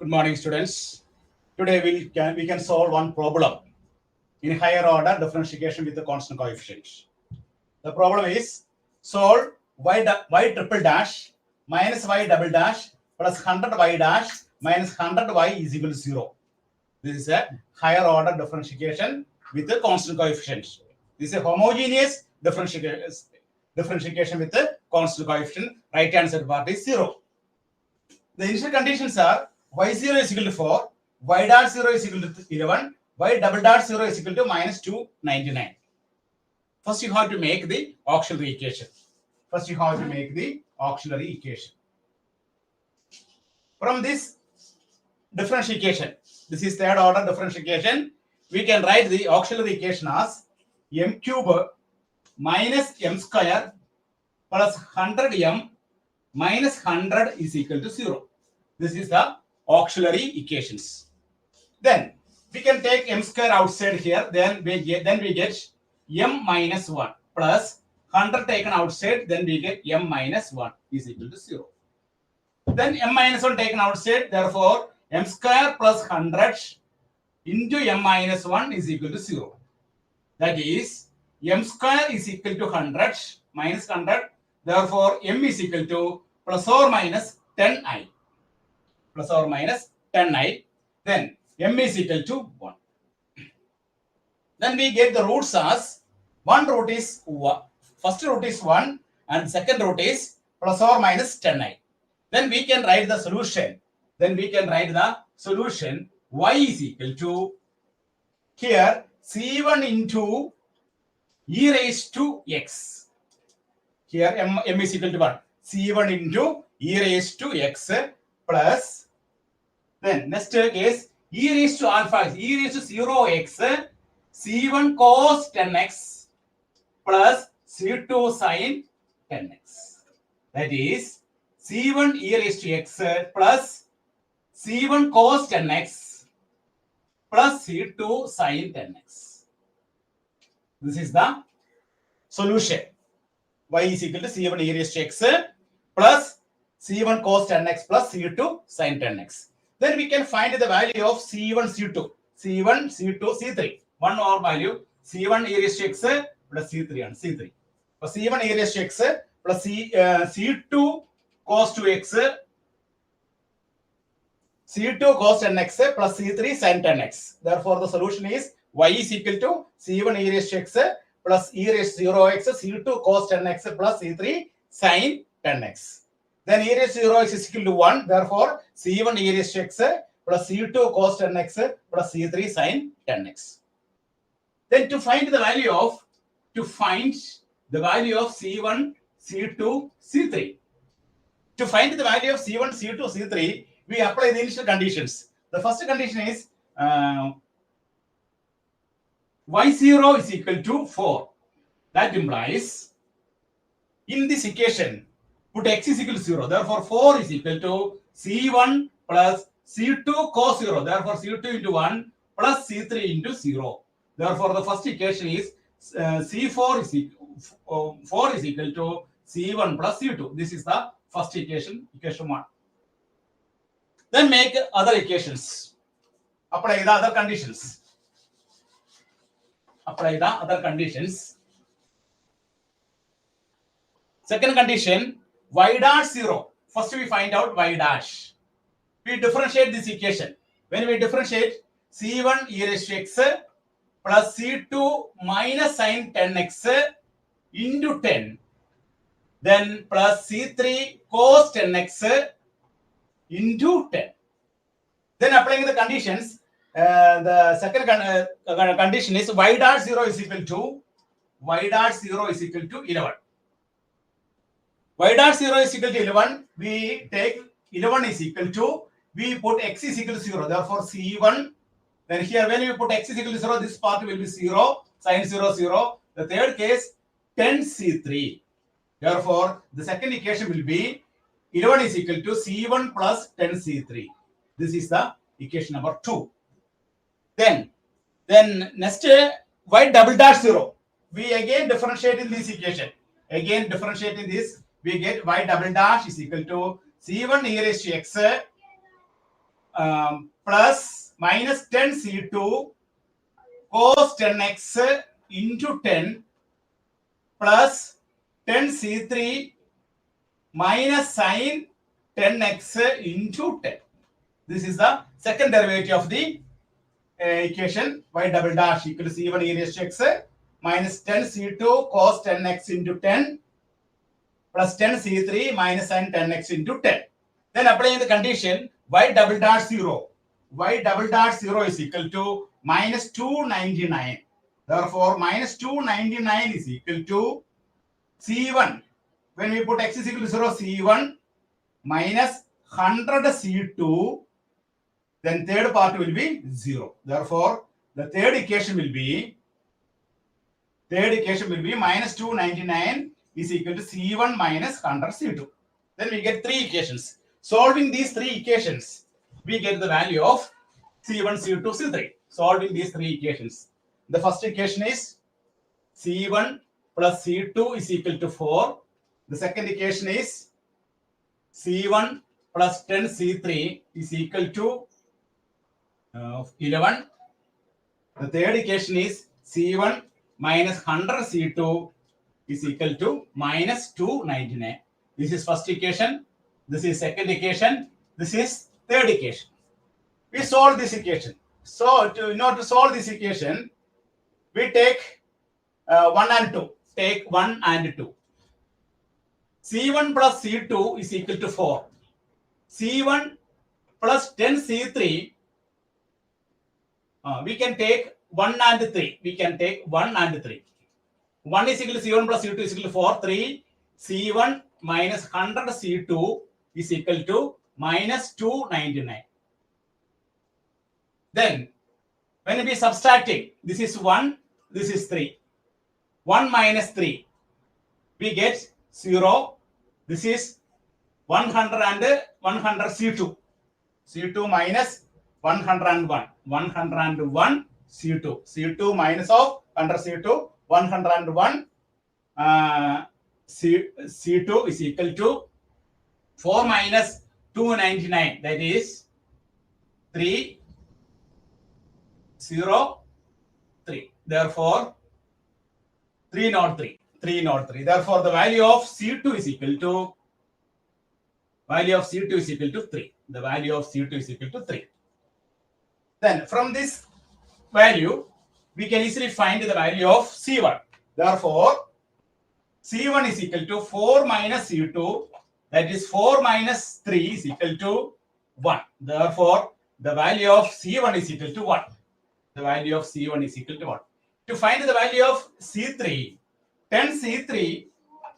Good morning, students. Today we can solve one problem in higher order differentiation with the constant coefficients. The problem is solve y triple dash minus y double dash plus 100 y dash minus 100 y is equal to 0. This is a higher order differentiation with the constant coefficients. This is a homogeneous differentiation with the constant coefficient. Right hand side part is 0. The initial conditions are y0 is equal to 4, y dot 0 is equal to 11, y double dot 0 is equal to minus 299. First, you have to make the auxiliary equation. From this differentiation, this is third order differentiation, we can write the auxiliary equation as m cube minus m square plus 100m minus 100 is equal to 0. This is the auxiliary equations. Then we can take m square outside here. Then we get m minus 1 plus 100 taken outside. Then we get m minus 1 is equal to 0. Then m minus 1 taken outside. Therefore, m square plus 100 into m minus 1 is equal to 0. That is, m square is equal to 100 minus 100. Therefore, m is equal to plus or minus 10i. Plus or minus 10i. Then m is equal to 1. Then we get the roots as one root is 1. First root is 1 and second root is plus or minus 10i. Then we can write the solution. Y is equal to here c1 into e raised to x. Here m is equal to 1. c1 into e raised to x plus, then next case e raised to alpha is e raised to 0x c1 cos 10x plus c2 sin 10x. That is c1 e raised to x plus c1 cos 10x plus c2 sin 10x. This is the solution. Y is equal to c1 e raised to x plus c1 cos 10x plus c2 sin 10x. Then we can find the value of c1, c2, c3. One more value, c1 e raised to x plus c3 and c3. For c1 e raised to x plus c2 cos 2x, c2 cos 10x plus c3 sin 10x. Therefore, the solution is y is equal to c1 e raised to x plus e raised to 0x, c2 cos 10x plus c3 sin 10x. Then e raised to 0x is equal to 1. Therefore, c1 e raised to x plus c2 cos 10x plus c3 sin 10x. Then to find the value of c1, c2, c3. To find the value of c1, c2, c3, we apply the initial conditions. The first condition is y0 is equal to 4. That implies in this equation, put x is equal to 0. Therefore, 4 is equal to c1 plus c2 cos 0. Therefore, c2 into 1 plus c3 into 0. Therefore, the first equation is c4 is equal, 4 is equal to c1 plus c2. This is the first equation, equation 1. Then make other equations. Apply the other conditions. Second condition, y dash 0. First we find out y dash. We differentiate this equation. When we differentiate c1 e raised to x plus c2 minus sin 10x into 10, then plus c3 cos 10x into 10. Then applying the conditions, the second condition is y dot 0 is equal to 11. Y dot 0 is equal to 11. We take 11 is equal to, we put x is equal to 0. Therefore, c1. Then here, when we put x is equal to 0, this part will be 0, sin 0, 0. The third case, 10c3. Therefore, the second equation will be 11 is equal to c1 plus 10c3. This is the equation number 2. Then next, y double dash 0. We again differentiate in this equation. Again differentiating this, we get y double dash is equal to c1 e raised to x plus minus 10 C2 cos 10x into 10 plus 10 C3 minus sin 10x into 10. This is the second derivative of the equation y double dash equal to c1 e raised to x minus 10 c2 cos 10x into 10 plus 10 c3 minus sin 10x into 10. Then applying the condition y double dash 0. Y double dash 0 is equal to minus 299. Therefore, minus 299 is equal to c1. When we put x is equal to 0, c1 minus 100 c2, then third part will be 0. Therefore, the third equation will be minus 299 is equal to c1 minus 100 c2. Then we get three equations. Solving these three equations, we get the value of c1, c2, c3. Solving these three equations. The first equation is c1 plus c2 is equal to 4. The second equation is c1 plus 10 c3 is equal to 11. The third equation is c1 minus 100 c2 is equal to minus 299. This is first equation. This is second equation. This is third equation. We solve this equation. So, in order to solve this equation, we take 1 and 2. Take 1 and 2. C1 plus C2 is equal to 4. C1 plus 10 C3, we can take 1 and 3. We can take 1 and 3. 1 is equal to C1 plus C2 is equal to 4. 3. C1 minus 100 C2 is equal to minus 299. Then, when we subtracting, this is 1, this is 3. 1 minus 3, we get 0. This is 100 and 100 C2. C2 minus 101. 101 C2. C2 minus of 100 C2. 101 C2 is equal to 4 minus 299. That is 3, 0, 3. Therefore, 303. 303. Therefore, the value of C2 is equal to 3. The value of C2 is equal to 3. Then, from this value, we can easily find the value of C1. Therefore, C1 is equal to 4 minus C2. That is 4 minus 3 is equal to 1. Therefore, the value of C1 is equal to 1. The value of C1 is equal to 1. To find the value of C3, 10 C3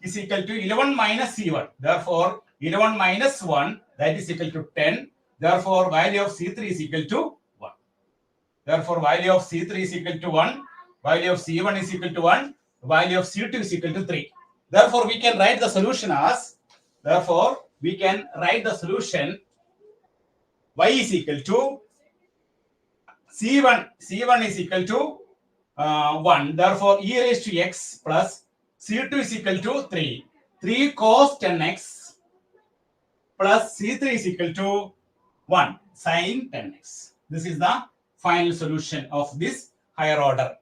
is equal to 11 minus C1. Therefore, 11 minus 1, that is equal to 10. Therefore, value of C3 is equal to 1. Therefore, value of C3 is equal to 1. Value of C1 is equal to 1. Value of C2 is equal to 3. Therefore, we can write the solution as, y is equal to C1 is equal to 1. Therefore, e raised to x plus C2 is equal to 3. 3 cos 10x plus C3 is equal to 1 sin 10x. This is the final solution of this higher order,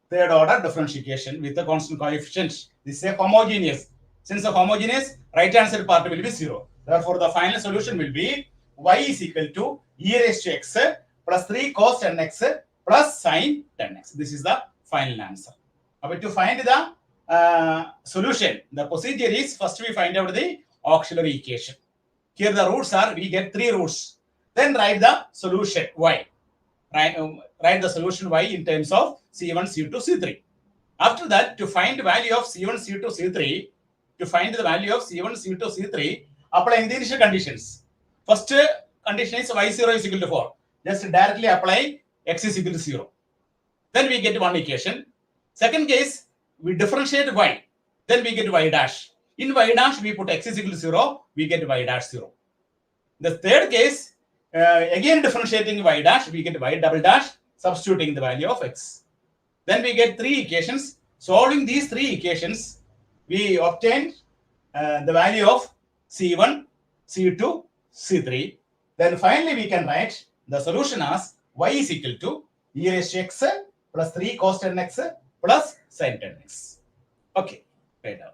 third order differentiation with the constant coefficient. This is a homogeneous. Since the homogeneous, right answer part will be 0. Therefore, the final solution will be y is equal to e raised to x plus 3 cos 10x plus sin 10x. This is the final answer. But to find the solution, the procedure is first we find out the auxiliary equation. Here the roots are, we get 3 roots. Then write the solution y. Write the solution y in terms of C1, C2, C3. After that, to find the value of C1, C2, C3, applying the initial conditions. First condition is y0 is equal to 4. Just directly apply x is equal to 0. Then we get one equation. Second case, we differentiate y. Then we get y dash. In y dash, we put x is equal to 0. We get y dash 0. The third case, again differentiating y dash, we get y double dash, substituting the value of x. Then we get 3 equations. Solving these 3 equations, we obtained the value of C1, C2, C3. Then finally we can write the solution as y is equal to e raised to x plus 3 cos 10x plus sin 10x. Okay, right now.